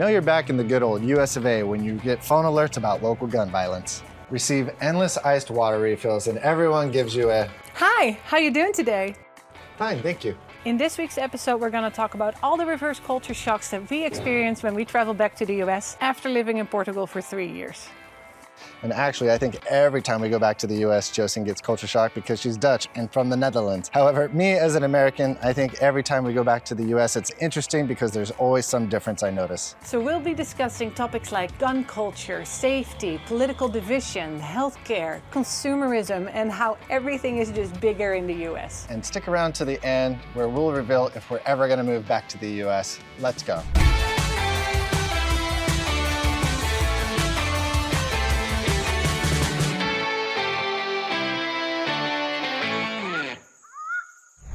know you're back in the good old US of A when you get phone alerts about local gun violence. Receive endless iced water refills and everyone gives you a Hi, how you doing today? fine, thank you. In this week's episode, we're going to talk about all the reverse culture shocks that we experienced when we traveled back to the US after living in Portugal for 3 years. And actually, I think every time we go back to the US, Jocelyn gets culture shock because she's Dutch and from the Netherlands. However, me as an American, I think every time we go back to the US, it's interesting because there's always some difference I notice. So we'll be discussing topics like gun culture, safety, political division, healthcare, consumerism, and how everything is just bigger in the US. And stick around to the end where we'll reveal if we're ever gonna move back to the US. Let's go.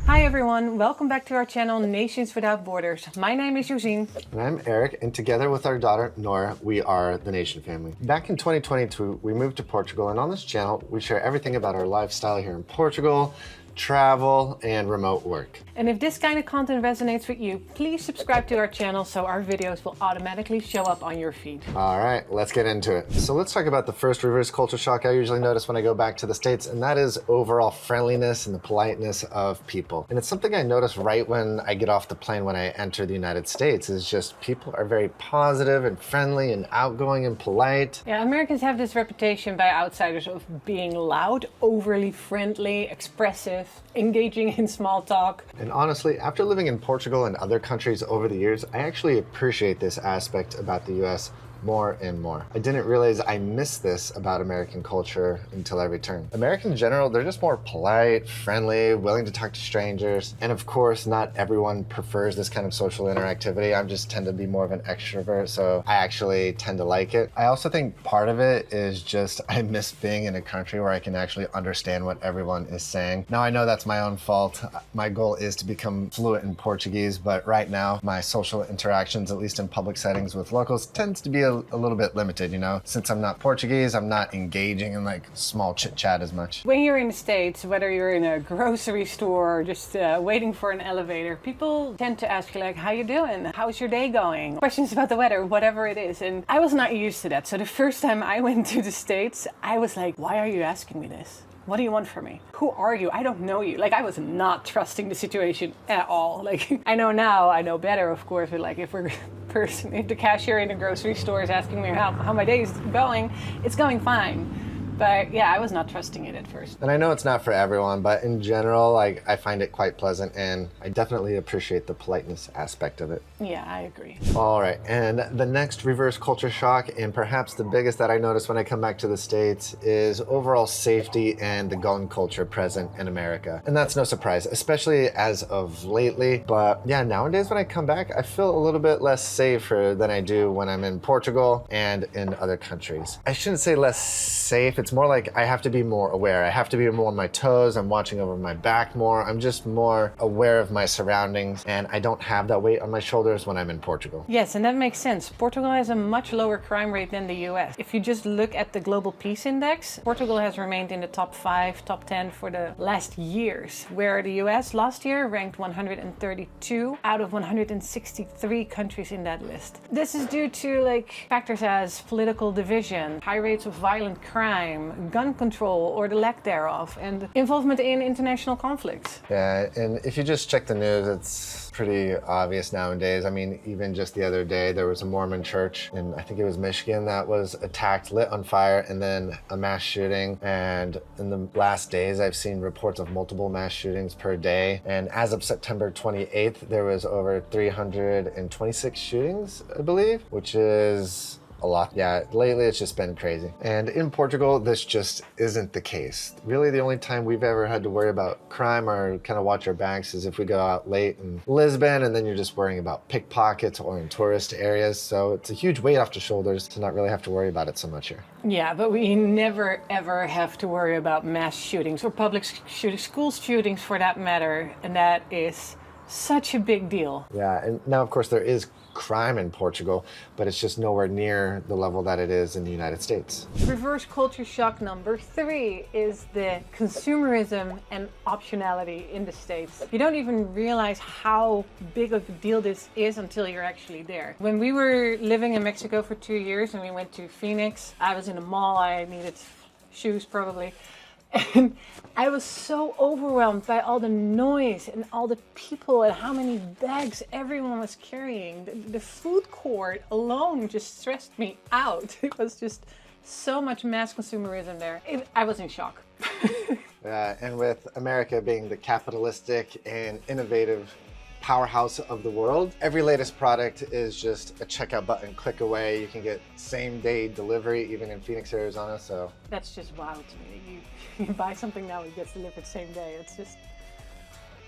Hi everyone, welcome back to our channel Nations Without Borders. My name is Josine. And I'm Eric, and together with our daughter, Nora, we are the Nation family. Back in 2022, we moved to Portugal, and on this channel, we share everything about our lifestyle here in Portugal, travel, and remote work. And if this kind of content resonates with you, please subscribe to our channel so our videos will automatically show up on your feed. All right, let's get into it. So let's talk about the first reverse culture shock I usually notice when I go back to the States, and that is overall friendliness and the politeness of people. And it's something I notice right when I get off the plane when I enter the United States, is just people are very positive and friendly and outgoing and polite. Yeah, Americans have this reputation by outsiders of being loud, overly friendly, expressive, engaging in small talk. And honestly, after living in Portugal and other countries over the years, I actually appreciate this aspect about the US more and more. I didn't realize I missed this about American culture until I returned. Americans in general, they're just more polite, friendly, willing to talk to strangers. And of course, not everyone prefers this kind of social interactivity. I just tend to be more of an extrovert, so I actually tend to like it. I also think part of it is just I miss being in a country where I can actually understand what everyone is saying. Now I know that's my own fault. My goal is to become fluent in Portuguese, but right now my social interactions, at least in public settings with locals, tends to be a little bit limited, you know? Since I'm not Portuguese, I'm not engaging in like small chit chat as much. When you're in the States, whether you're in a grocery store or just waiting for an elevator, people tend to ask you like, how you doing? How's your day going? Questions about the weather, whatever it is. And I was not used to that. So the first time I went to the States, I was like, why are you asking me this? What do you want from me? Who are you? I don't know you. Like, I was not trusting the situation at all. Like, I know now, I know better, of course, but like if the cashier in the grocery store is asking me how my day is going, it's going fine. But yeah, I was not trusting it at first. And I know it's not for everyone, but in general, like, I find it quite pleasant, and I definitely appreciate the politeness aspect of it. Yeah, I agree. All right, and the next reverse culture shock, and perhaps the biggest that I notice when I come back to the States, is overall safety and the gun culture present in America. And that's no surprise, especially as of lately. But yeah, nowadays when I come back, I feel a little bit less safer than I do when I'm in Portugal and in other countries. I shouldn't say less safe. It's more like I have to be more aware. I have to be more on my toes. I'm watching over my back more. I'm just more aware of my surroundings, and I don't have that weight on my shoulders when I'm in Portugal. Yes, and that makes sense. Portugal has a much lower crime rate than the US. If you just look at the Global Peace Index, Portugal has remained in the top 5, top 10 for the last years, where the US last year ranked 132 out of 163 countries in that list. This is due to like factors as political division, high rates of violent crime, gun control or the lack thereof, and involvement in international conflicts. Yeah, and if you just check the news, it's pretty obvious nowadays. I mean, even just the other day, there was a Mormon church in, I think it was Michigan, that was attacked, lit on fire, and then a mass shooting. And in the last days, I've seen reports of multiple mass shootings per day. And as of September 28th, there was over 326 shootings, I believe, which is a lot. Yeah, lately it's just been crazy. And in Portugal, this just isn't the case. Really, the only time we've ever had to worry about crime or kind of watch our backs is if we go out late in Lisbon, and then you're just worrying about pickpockets or in tourist areas. So it's a huge weight off the shoulders to not really have to worry about it so much here. Yeah, but we never ever have to worry about mass shootings or public shootings, school shootings for that matter, and that is such a big deal. Yeah, and now of course there is crime in Portugal, but it's just nowhere near the level that it is in the United States. Reverse culture shock number 3 is the consumerism and optionality in the States. You don't even realize how big of a deal this is until you're actually there. When we were living in Mexico for 2 years and we went to Phoenix, I was in a mall, I needed shoes probably. And I was so overwhelmed by all the noise and all the people and how many bags everyone was carrying. The food court alone just stressed me out. It was just so much mass consumerism there. I was in shock. And with America being the capitalistic and innovative powerhouse of the world, every latest product is just a checkout button click away. You can get same day delivery even in Phoenix, Arizona. So that's just wow to me. You buy something now, it gets delivered same day. It's just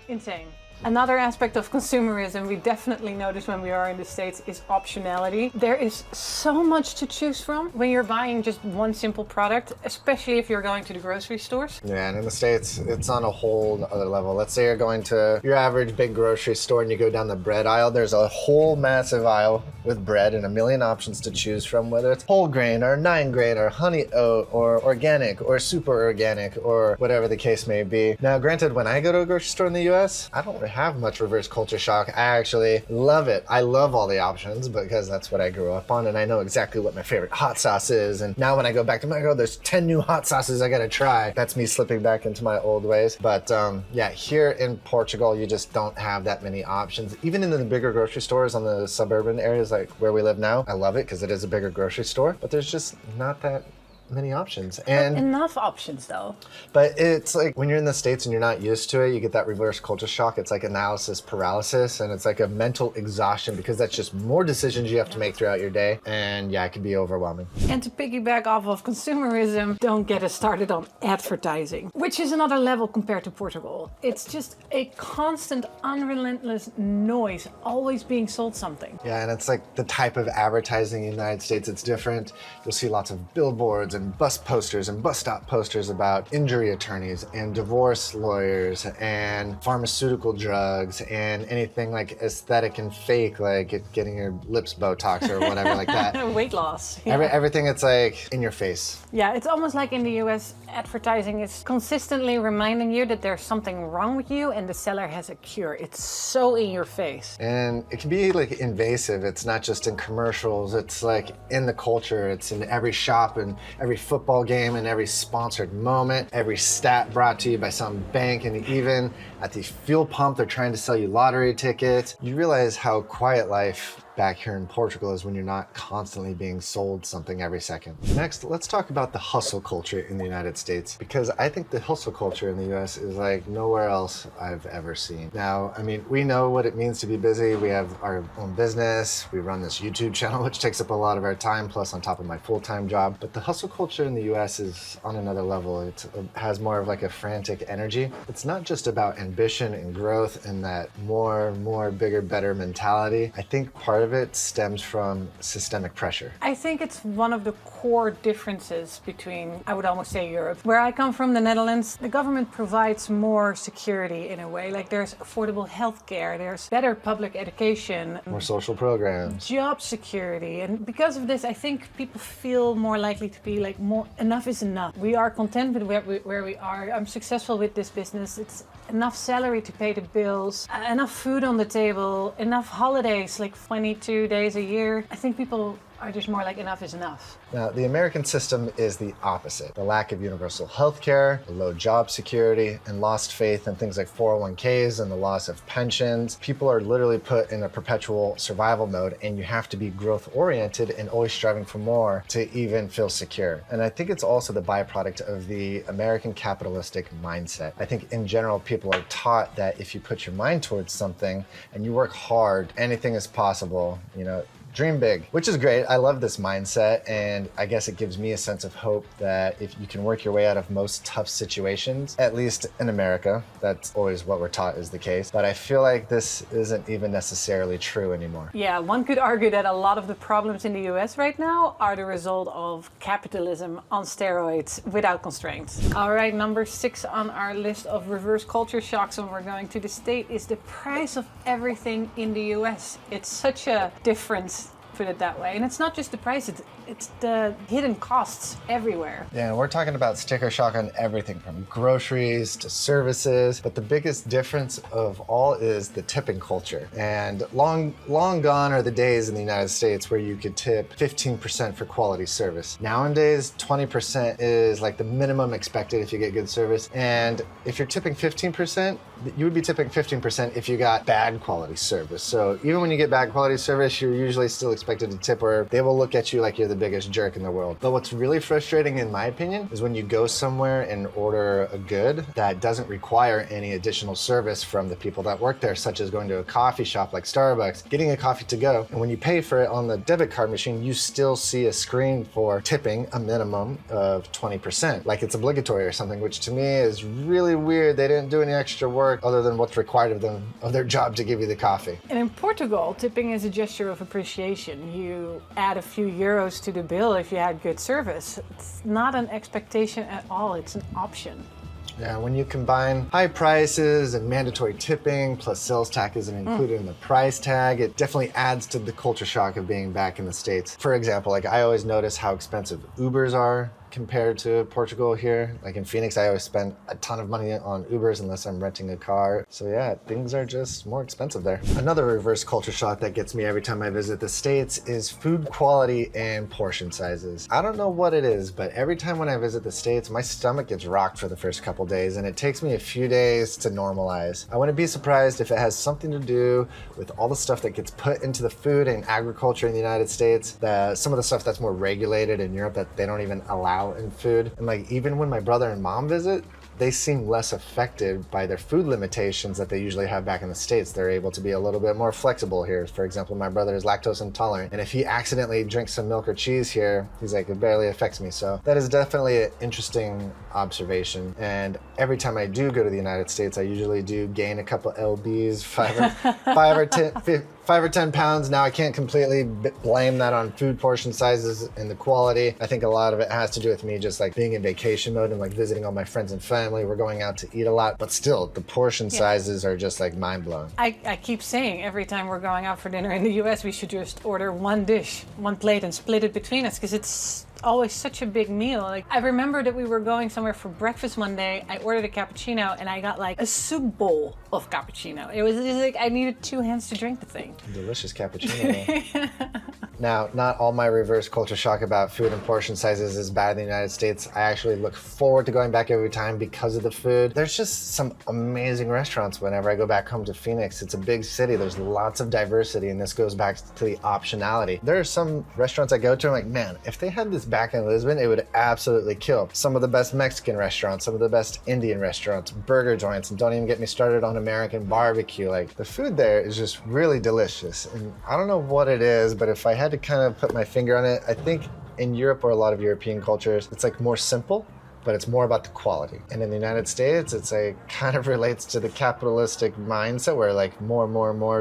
insane. Another aspect of consumerism we definitely notice when we are in the States is optionality. There is so much to choose from when you're buying just one simple product, especially if you're going to the grocery stores. Yeah, and in the States, it's on a whole other level. Let's say you're going to your average big grocery store and you go down the bread aisle. There's a whole massive aisle with bread and a million options to choose from, whether it's whole grain or 9 grain or honey oat or organic or super organic or whatever the case may be. Now, granted, when I go to a grocery store in the US, I don't really have much reverse culture shock. I actually love it. I love all the options because that's what I grew up on and I know exactly what my favorite hot sauce is. And now when I go back to Mexico, there's 10 new hot sauces I gotta try. That's me slipping back into my old ways. But yeah, here in Portugal, you just don't have that many options. Even in the bigger grocery stores on the suburban areas like where we live now, I love it because it is a bigger grocery store, but there's just not that many options. And enough options though. But it's like when you're in the States and you're not used to it, you get that reverse culture shock. It's like analysis paralysis and it's like a mental exhaustion because that's just more decisions you have to make throughout your day. And yeah, it can be overwhelming. And to piggyback off of consumerism, don't get us started on advertising, which is another level compared to Portugal. It's just a constant, unrelentless noise, always being sold something. Yeah, and it's like the type of advertising in the United States, it's different. You'll see lots of billboards and bus posters and bus stop posters about injury attorneys and divorce lawyers and pharmaceutical drugs and anything like aesthetic and fake, like getting your lips Botox or whatever like that. Weight loss. Yeah. Everything it's like in your face. Yeah, it's almost like in the US, advertising is consistently reminding you that there's something wrong with you and the seller has a cure. It's so in your face. And it can be like invasive. It's not just in commercials, it's like in the culture. It's in every shop and every football game and every sponsored moment, every stat brought to you by some bank, and even at the fuel pump, they're trying to sell you lottery tickets. You realize how quiet life back here in Portugal is when you're not constantly being sold something every second. Next, let's talk about the hustle culture in the United States, because I think the hustle culture in the US is like nowhere else I've ever seen. Now, I mean, we know what it means to be busy. We have our own business. We run this YouTube channel, which takes up a lot of our time, plus on top of my full-time job. But the hustle culture in the US is on another level. It has more of like a frantic energy. It's not just about ambition and growth and that more, bigger, better mentality. I think part of it stems from systemic pressure. I think it's one of the core differences between, I would almost say, Europe. Where I come from, the Netherlands, the government provides more security in a way. Like there's affordable healthcare, there's better public education, More social programs. job security. And because of this, I think people feel more likely to be like, more enough is enough. We are content with where we are. I'm successful with this business. It's enough salary to pay the bills, enough food on the table, enough holidays, like 22 days a year. I think people are just more like enough is enough. Now, the American system is the opposite. The lack of universal health care, low job security, and lost faith in things like 401ks and the loss of pensions. People are literally put in a perpetual survival mode, and you have to be growth-oriented and always striving for more to even feel secure. And I think it's also the byproduct of the American capitalistic mindset. I think in general, people are taught that if you put your mind towards something and you work hard, anything is possible. You know, dream big, which is great. I love this mindset, and I guess it gives me a sense of hope that if you can work your way out of most tough situations, at least in America, that's always what we're taught is the case. But I feel like this isn't even necessarily true anymore. Yeah, one could argue that a lot of the problems in the US right now are the result of capitalism on steroids without constraints. All right, number 6 on our list of reverse culture shocks when we're going to the States is the price of everything in the US. It's such a difference, put it that way. And it's not just the price, it's the hidden costs everywhere. Yeah, and we're talking about sticker shock on everything from groceries to services, but the biggest difference of all is the tipping culture. And long gone are the days in the United States where you could tip 15% for quality service. Nowadays, 20% is like the minimum expected if you get good service. And if you're tipping 15%, you would be tipping 15% if you got bad quality service. So even when you get bad quality service, you're usually still expected to tip, or they will look at you like you're the biggest jerk in the world. But what's really frustrating, in my opinion, is when you go somewhere and order a good that doesn't require any additional service from the people that work there, such as going to a coffee shop like Starbucks, getting a coffee to go, and when you pay for it on the debit card machine, you still see a screen for tipping a minimum of 20%, like it's obligatory or something, which to me is really weird. They didn't do any extra work other than what's required of them, of their job, to give you the coffee. And in Portugal, tipping is a gesture of appreciation. You add a few euros to the bill if you had good service. It's not an expectation at all, it's an option. Yeah, when you combine high prices and mandatory tipping plus sales tax isn't included in the price tag, it definitely adds to the culture shock of being back in the States. For example, like I always notice how expensive Ubers are compared to Portugal here. Like in Phoenix, I always spend a ton of money on Ubers unless I'm renting a car. So yeah, things are just more expensive there. Another reverse culture shock that gets me every time I visit the States is food quality and portion sizes. I don't know what it is, but every time when I visit the States, my stomach gets rocked for the first couple days, and it takes me a few days to normalize. I wouldn't be surprised if it has something to do with all the stuff that gets put into the food and agriculture in the United States, some of the stuff that's more regulated in Europe that they don't even allow in food. And like even when my brother and mom visit, they seem less affected by their food limitations that they usually have back in the States. They're able to be a little bit more flexible here. For example, my brother is lactose intolerant, and if he accidentally drinks some milk or cheese here, he's like, it barely affects me. So that is definitely an interesting observation. And every time I do go to the United States, I usually do gain a couple lbs, 5 or 10 pounds. Now I can't completely blame that on food portion sizes and the quality. I think a lot of it has to do with me just like being in vacation mode and like visiting all my friends and family. We're going out to eat a lot, but still the portion sizes are just like mind blowing. I keep saying every time we're going out for dinner in the US, we should just order one dish, one plate, and split it between us, because it's always such a big meal. Like I remember that we were going somewhere for breakfast one day. I ordered a cappuccino and I got like a soup bowl of cappuccino. It was just like I needed 2 hands to drink the thing. Delicious cappuccino. Now, not all my reverse culture shock about food and portion sizes is bad in the United States. I actually look forward to going back every time because of the food. There's just some amazing restaurants whenever I go back home to Phoenix. It's a big city. There's lots of diversity, and this goes back to the optionality. There are some restaurants I go to, I'm like, man, if they had this back in Lisbon, it would absolutely kill. Some of the best Mexican restaurants, some of the best Indian restaurants, burger joints, and don't even get me started on American barbecue. Like the food there is just really delicious. And I don't know what it is, but if I had to kind of put my finger on it, I think in Europe or a lot of European cultures, it's like more simple, but it's more about the quality. And in the United States, it's like kind of relates to the capitalistic mindset where like more,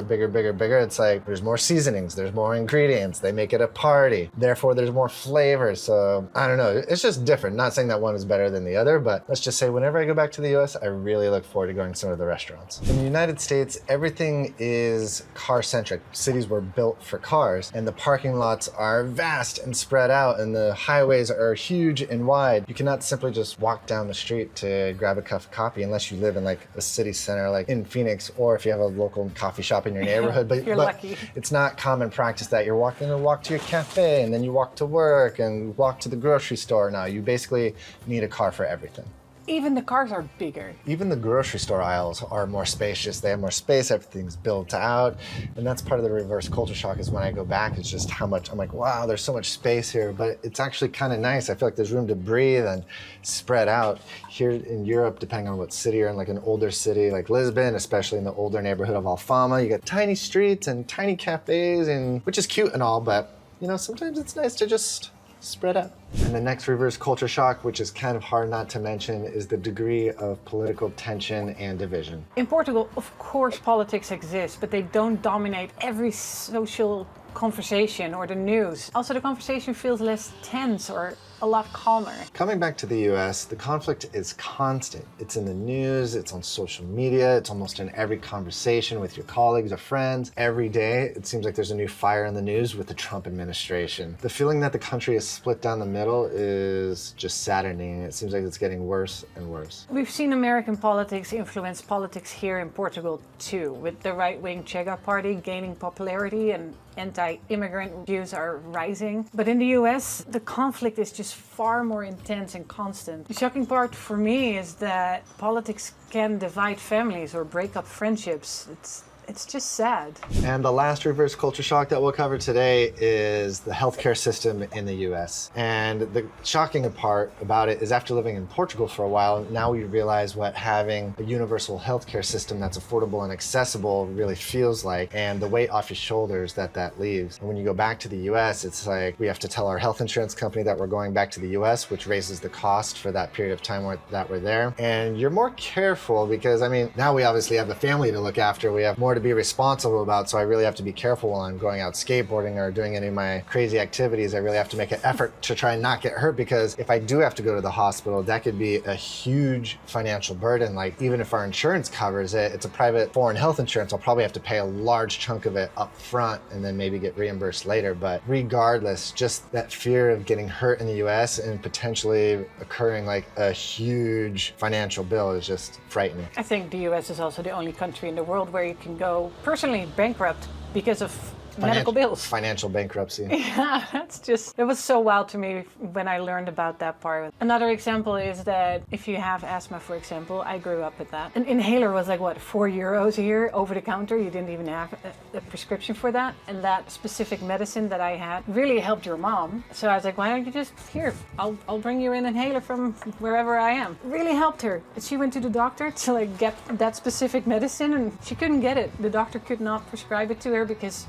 bigger, bigger, bigger. It's like there's more seasonings, there's more ingredients, they make it a party. Therefore, there's more flavor. So I don't know, it's just different. Not saying that one is better than the other, but let's just say whenever I go back to the US, I really look forward to going to some of the restaurants. In the United States, everything is car-centric. Cities were built for cars, and the parking lots are vast and spread out, and the highways are huge and wide. You cannot simply just walk down the street to grab a cup of coffee unless you live in like a city center like in Phoenix, or if you have a local coffee shop in your neighborhood. But you're lucky. It's not common practice that you're walking to walk to your cafe and then you walk to work and walk to the grocery store. Now you basically need a car for everything. Even the cars are bigger. Even the grocery store aisles are more spacious. They have more space, everything's built out. And that's part of the reverse culture shock is when I go back, it's just how much, I'm like, wow, there's so much space here, but it's actually kind of nice. I feel like there's room to breathe and spread out. Here in Europe, depending on what city you're in, like an older city like Lisbon, especially in the older neighborhood of Alfama, you got tiny streets and tiny cafes, and which is cute and all, but you know, sometimes it's nice to just spread out. And the next reverse culture shock, which is kind of hard not to mention, is the degree of political tension and division. In Portugal, of course, politics exists, but they don't dominate every social conversation or the news. Also, the conversation feels less tense or a lot calmer. Coming back to the US, the conflict is constant. It's in the news, it's on social media, it's almost in every conversation with your colleagues or friends. Every day, it seems like there's a new fire in the news with the Trump administration. The feeling that the country is split down the middle is just saddening. It seems like it's getting worse and worse. We've seen American politics influence politics here in Portugal too, with the right-wing Chega party gaining popularity and anti-immigrant views are rising. But in the US, the conflict is just far more intense and constant. The shocking part for me is that politics can divide families or break up friendships. It's just sad. And the last reverse culture shock that we'll cover today is the healthcare system in the US. And the shocking part about it is after living in Portugal for a while, now we realize what having a universal healthcare system that's affordable and accessible really feels like, and the weight off your shoulders that leaves. And when you go back to the US, it's like we have to tell our health insurance company that we're going back to the US, which raises the cost for that period of time that we're there. And you're more careful because, I mean, now we obviously have a family to look after. We have more to be responsible about, so I really have to be careful while I'm going out skateboarding or doing any of my crazy activities. I really have to make an effort to try and not get hurt, because if I do have to go to the hospital, that could be a huge financial burden. Like, even if our insurance covers it, it's a private foreign health insurance, I'll probably have to pay a large chunk of it up front and then maybe get reimbursed later. But regardless, just that fear of getting hurt in the US and potentially occurring like a huge financial bill is just frightening. I think the US is also the only country in the world where you can go personally bankrupt because of medical bills. Financial bankruptcy. Yeah, it was so wild to me when I learned about that part. Another example is that if you have asthma, for example, I grew up with that. An inhaler was like, what, €4 here over the counter? You didn't even have a prescription for that. And that specific medicine that I had really helped your mom. So I was like, why don't you just, here, I'll bring you an inhaler from wherever I am. Really helped her. She went to the doctor to like get that specific medicine and she couldn't get it. The doctor could not prescribe it to her because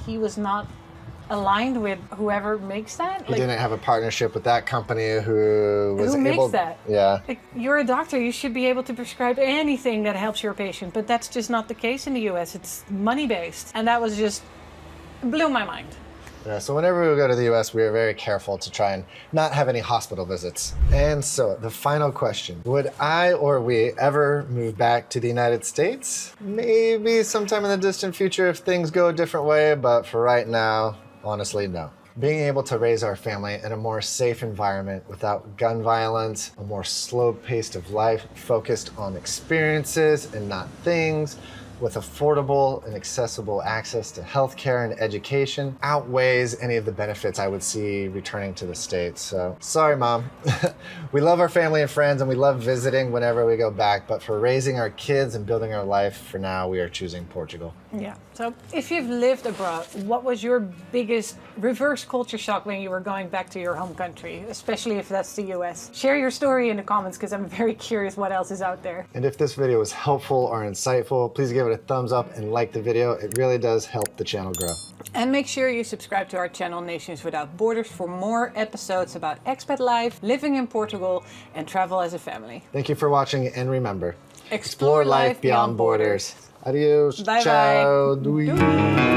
he was not aligned with whoever makes that. He didn't have a partnership with that company who was able... Who makes that? Yeah. Like, you're a doctor, you should be able to prescribe anything that helps your patient, but that's just not the case in the US. It's money-based. And that was just, blew my mind. Yeah, so whenever we go to the US, we are very careful to try and not have any hospital visits. And so the final question, would I or we ever move back to the United States? Maybe sometime in the distant future if things go a different way, but for right now, honestly, no. Being able to raise our family in a more safe environment without gun violence, a more slow pace of life focused on experiences and not things, with affordable and accessible access to healthcare and education outweighs any of the benefits I would see returning to the States. So, sorry, Mom. We love our family and friends and we love visiting whenever we go back, but for raising our kids and building our life, for now, we are choosing Portugal. Yeah. So if you've lived abroad, what was your biggest reverse culture shock when you were going back to your home country, especially if that's the US? Share your story in the comments because I'm very curious what else is out there. And if this video was helpful or insightful, please give it a thumbs up and like the video. It really does help the channel grow. And make sure you subscribe to our channel Nations Without Borders for more episodes about expat life, living in Portugal, and travel as a family. Thank you for watching, and remember, Explore life beyond borders. Adios. Bye-bye. Ciao. Doei.